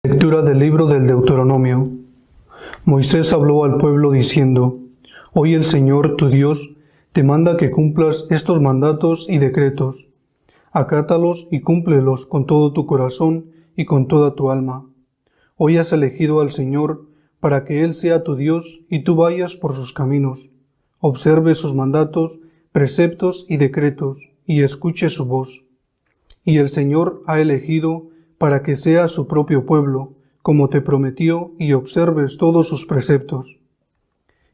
Lectura del libro del Deuteronomio. Moisés habló al pueblo diciendo: Hoy el Señor tu Dios te manda que cumplas estos mandatos y decretos. Acátalos y cúmplelos con todo tu corazón y con toda tu alma. Hoy has elegido al Señor para que Él sea tu Dios y tú vayas por sus caminos. Observe sus mandatos, preceptos y decretos, y escuche su voz. Y el Señor ha elegido para que seas su propio pueblo, como te prometió, y observes todos sus preceptos.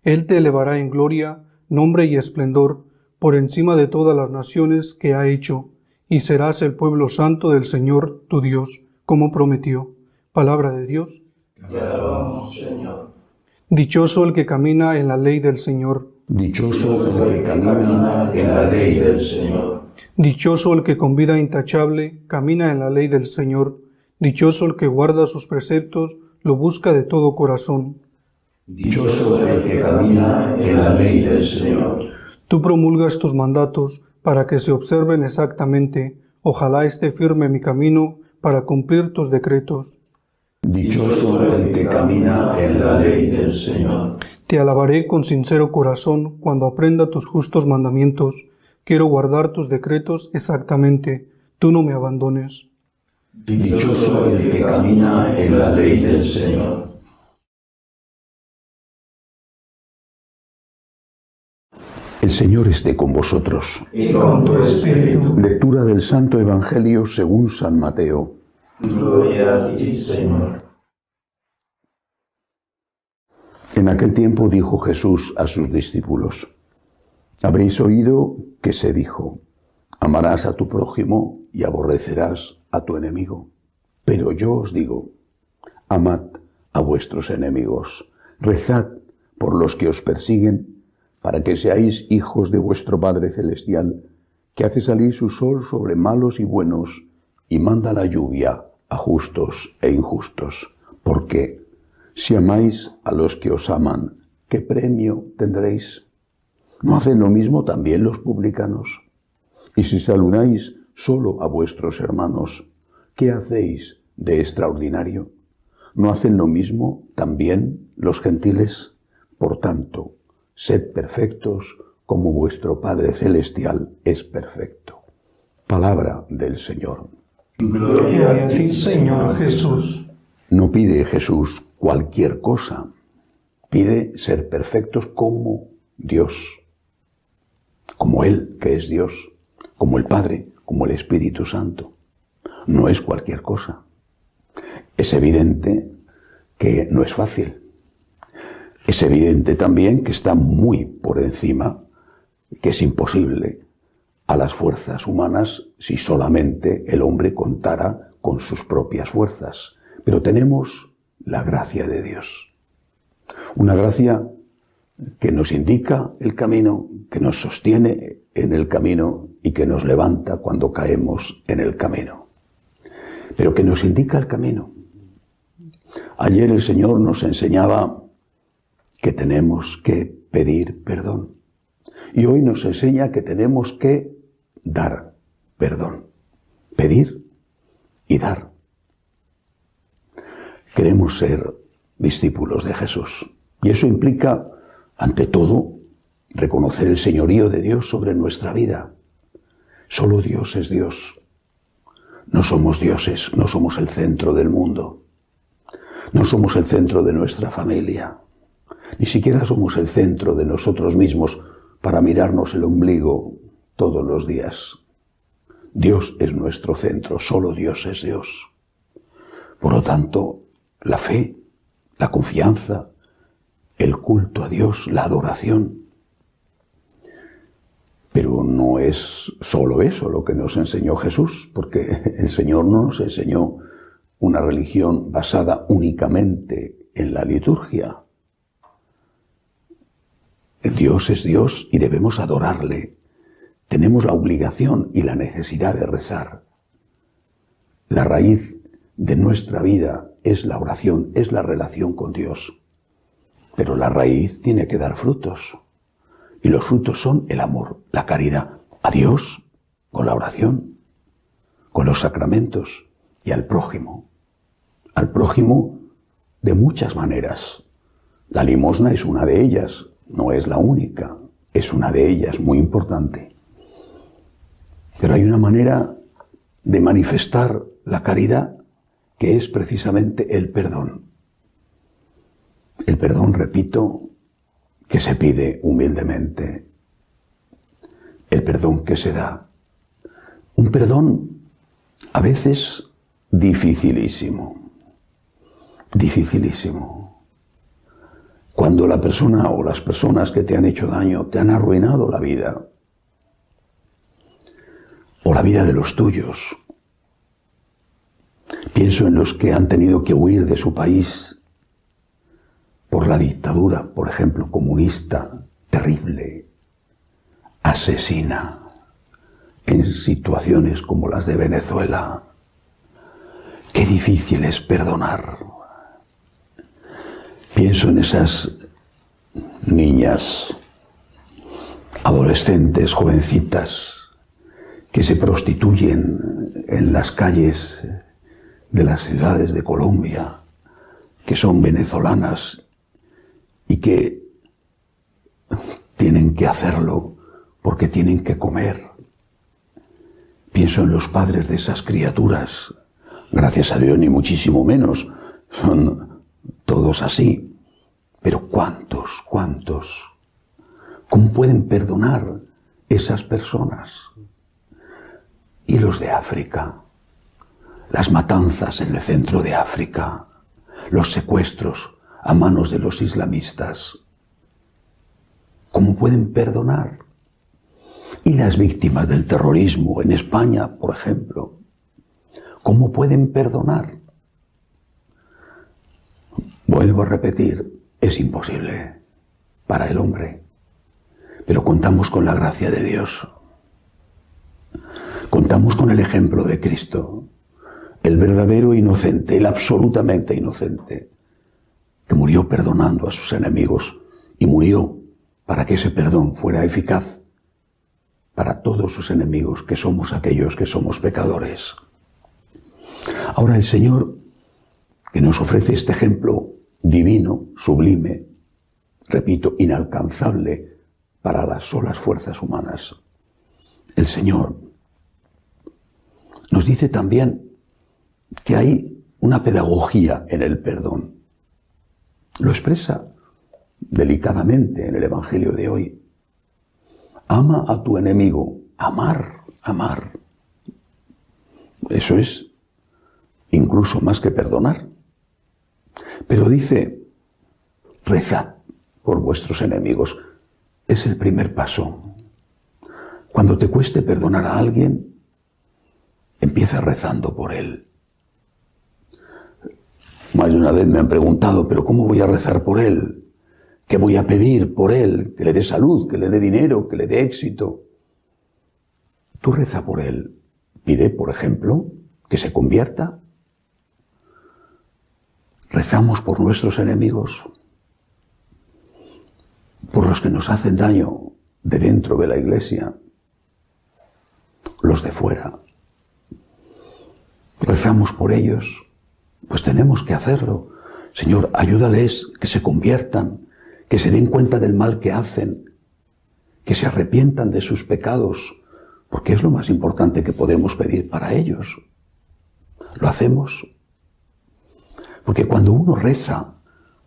Él te elevará en gloria, nombre y esplendor, por encima de todas las naciones que ha hecho, y serás el pueblo santo del Señor tu Dios, como prometió. Palabra de Dios. Te alabamos, Señor. Dichoso el que camina en la ley del Señor. Dichoso el que camina en la ley del Señor. Dichoso el que con vida intachable camina en la ley del Señor. Dichoso el que guarda sus preceptos, lo busca de todo corazón. Dichoso el que camina en la ley del Señor. Tú promulgas tus mandatos para que se observen exactamente. Ojalá esté firme mi camino para cumplir tus decretos. Dichoso el que camina en la ley del Señor. Te alabaré con sincero corazón cuando aprenda tus justos mandamientos. Quiero guardar tus decretos exactamente. Tú no me abandones. Dichoso el que camina en la ley del Señor. El Señor esté con vosotros. Y con tu espíritu. Lectura del Santo Evangelio según San Mateo. Gloria a ti, Señor. En aquel tiempo dijo Jesús a sus discípulos: Habéis oído que se dijo: amarás a tu prójimo y aborrecerás a tu enemigo. Pero yo os digo: amad a vuestros enemigos, rezad por los que os persiguen, para que seáis hijos de vuestro Padre Celestial, que hace salir su sol sobre malos y buenos, y manda la lluvia a justos e injustos. Porque si amáis a los que os aman, ¿qué premio tendréis? ¿No hacen lo mismo también los publicanos? Y si saludáis solo a vuestros hermanos, ¿qué hacéis de extraordinario? ¿No hacen lo mismo también los gentiles? Por tanto, sed perfectos como vuestro Padre Celestial es perfecto. Palabra del Señor. Gloria a ti, Señor Jesús. No pide Jesús cualquier cosa. Pide ser perfectos como Dios, como Él, que es Dios, como el Padre, como el Espíritu Santo. No es cualquier cosa. Es evidente que no es fácil. Es evidente también que está muy por encima, que es imposible a las fuerzas humanas si solamente el hombre contara con sus propias fuerzas. Pero tenemos la gracia de Dios. Una gracia que nos indica el camino, que nos sostiene en el camino y que nos levanta cuando caemos en el camino. Pero que nos indica el camino. Ayer el Señor nos enseñaba que tenemos que pedir perdón. Y hoy nos enseña que tenemos que dar perdón. Pedir y dar. Queremos ser discípulos de Jesús. Y eso implica, ante todo, reconocer el señorío de Dios sobre nuestra vida. Solo Dios es Dios. No somos dioses, no somos el centro del mundo. No somos el centro de nuestra familia. Ni siquiera somos el centro de nosotros mismos para mirarnos el ombligo todos los días. Dios es nuestro centro, solo Dios es Dios. Por lo tanto, la fe, la confianza, el culto a Dios, la adoración. Pero no es solo eso lo que nos enseñó Jesús, porque el Señor no nos enseñó una religión basada únicamente en la liturgia. Dios es Dios y debemos adorarle. Tenemos la obligación y la necesidad de rezar. La raíz de nuestra vida es la oración, es la relación con Dios. Pero la raíz tiene que dar frutos. Y los frutos son el amor, la caridad a Dios, con la oración, con los sacramentos y al prójimo. al prójimo de muchas maneras. La limosna es una de ellas, no es la única, es una de ellas, muy importante. Pero hay una manera de manifestar la caridad que es precisamente el perdón. El perdón, repito, que se pide humildemente. El perdón que se da. Un perdón a veces dificilísimo. Dificilísimo. Cuando la persona o las personas que te han hecho daño te han arruinado la vida, o la vida de los tuyos. Pienso en los que han tenido que huir de su país por la dictadura, por ejemplo, comunista, terrible, asesina, en situaciones como las de Venezuela. Qué difícil es perdonar. Pienso en esas niñas, adolescentes, jovencitas, que se prostituyen en las calles de las ciudades de Colombia, que son venezolanas y que tienen que hacerlo porque tienen que comer. Pienso en los padres de esas criaturas. Gracias a Dios, ni muchísimo menos. Son todos así. Pero ¿cuántos? ¿Cómo pueden perdonar esas personas? Y los de África, las matanzas en el centro de África, los secuestros a manos de los islamistas. ¿Cómo pueden perdonar? Y las víctimas del terrorismo en España, por ejemplo, ¿cómo pueden perdonar? Vuelvo a repetir, es imposible para el hombre, pero contamos con la gracia de Dios. Contamos con el ejemplo de Cristo, el verdadero inocente, el absolutamente inocente, que murió perdonando a sus enemigos y murió para que ese perdón fuera eficaz para todos sus enemigos, que somos aquellos que somos pecadores. Ahora el Señor, que nos ofrece este ejemplo divino, sublime, repito, inalcanzable para las solas fuerzas humanas, el Señor nos dice también que hay una pedagogía en el perdón. Lo expresa delicadamente en el Evangelio de hoy. Ama a tu enemigo. Amar. Eso es incluso más que perdonar. Pero dice, rezad por vuestros enemigos. Es el primer paso. Cuando te cueste perdonar a alguien, empieza rezando por él. Más de una vez me han preguntado, ¿pero cómo voy a rezar por él? ¿Qué voy a pedir por él? Que le dé salud, que le dé dinero, que le dé éxito. Tú reza por él. Pide, por ejemplo, que se convierta. Rezamos por nuestros enemigos, por los que nos hacen daño de dentro de la iglesia, los de fuera. Rezamos por ellos, pues tenemos que hacerlo. Señor, ayúdales que se conviertan, que se den cuenta del mal que hacen, que se arrepientan de sus pecados, porque es lo más importante que podemos pedir para ellos. Lo hacemos. Porque cuando uno reza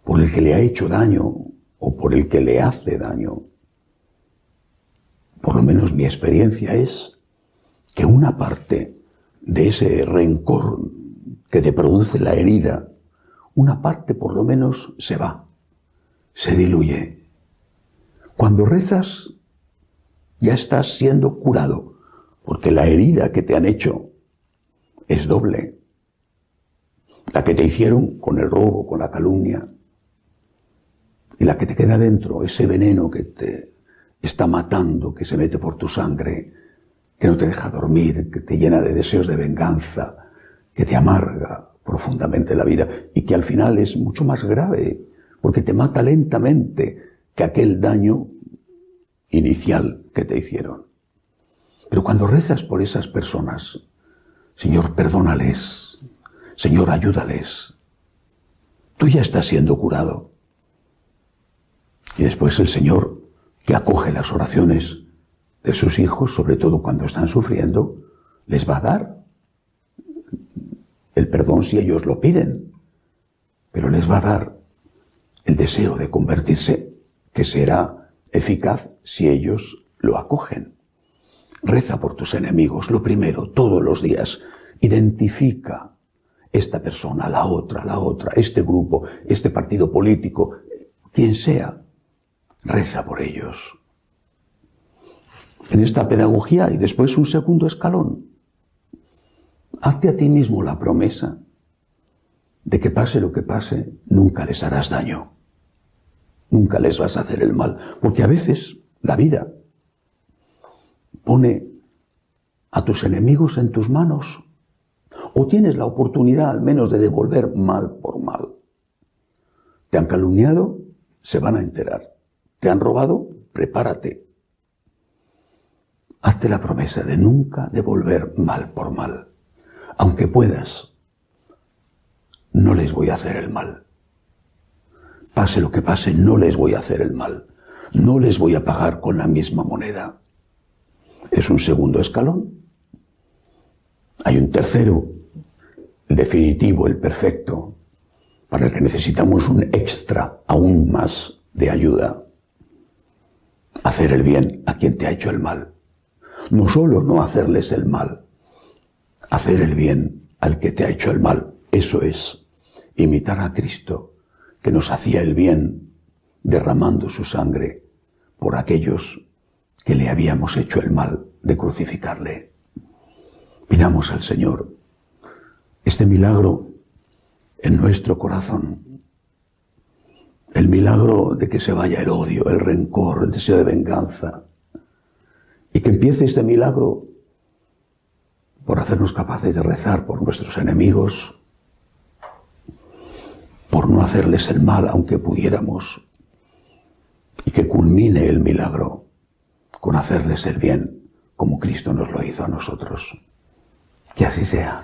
por el que le ha hecho daño o por el que le hace daño, por lo menos mi experiencia es que una parte de ese rencor que te produce la herida, una parte por lo menos se va, se diluye. Cuando rezas, ya estás siendo curado, porque la herida que te han hecho es doble. La que te hicieron con el robo, con la calumnia, y la que te queda dentro, ese veneno que te está matando, que se mete por tu sangre, que no te deja dormir, que te llena de deseos de venganza, que te amarga profundamente la vida y que al final es mucho más grave, porque te mata lentamente que aquel daño inicial que te hicieron. Pero cuando rezas por esas personas, Señor, perdónales, Señor, ayúdales, Tú ya estás siendo curado. Y después el Señor, que acoge las oraciones de sus hijos, sobre todo cuando están sufriendo, les va a dar el perdón si ellos lo piden, pero les va a dar el deseo de convertirse, que será eficaz si ellos lo acogen. Reza por tus enemigos, lo primero, todos los días. Identifica esta persona, la otra, este grupo, este partido político, quien sea. Reza por ellos. En esta pedagogía, y después un segundo escalón, hazte a ti mismo la promesa de que pase lo que pase, nunca les harás daño. Nunca les vas a hacer el mal. Porque a veces la vida pone a tus enemigos en tus manos, o tienes la oportunidad al menos de devolver mal por mal. Te han calumniado, se van a enterar. Te han robado, prepárate. Hazte la promesa de nunca devolver mal por mal. Aunque puedas, no les voy a hacer el mal. Pase lo que pase, no les voy a hacer el mal. No les voy a pagar con la misma moneda. Es un segundo escalón. Hay un tercero, el definitivo, el perfecto, para el que necesitamos un extra aún más de ayuda. Hacer el bien a quien te ha hecho el mal. No solo no hacerles el mal, hacer el bien al que te ha hecho el mal. Eso es imitar a Cristo, que nos hacía el bien derramando su sangre por aquellos que le habíamos hecho el mal de crucificarle. Pidamos al Señor este milagro en nuestro corazón, el milagro de que se vaya el odio, el rencor, el deseo de venganza, y que empiece este milagro por hacernos capaces de rezar por nuestros enemigos, por no hacerles el mal aunque pudiéramos, y que culmine el milagro con hacerles el bien como Cristo nos lo hizo a nosotros. Que así sea.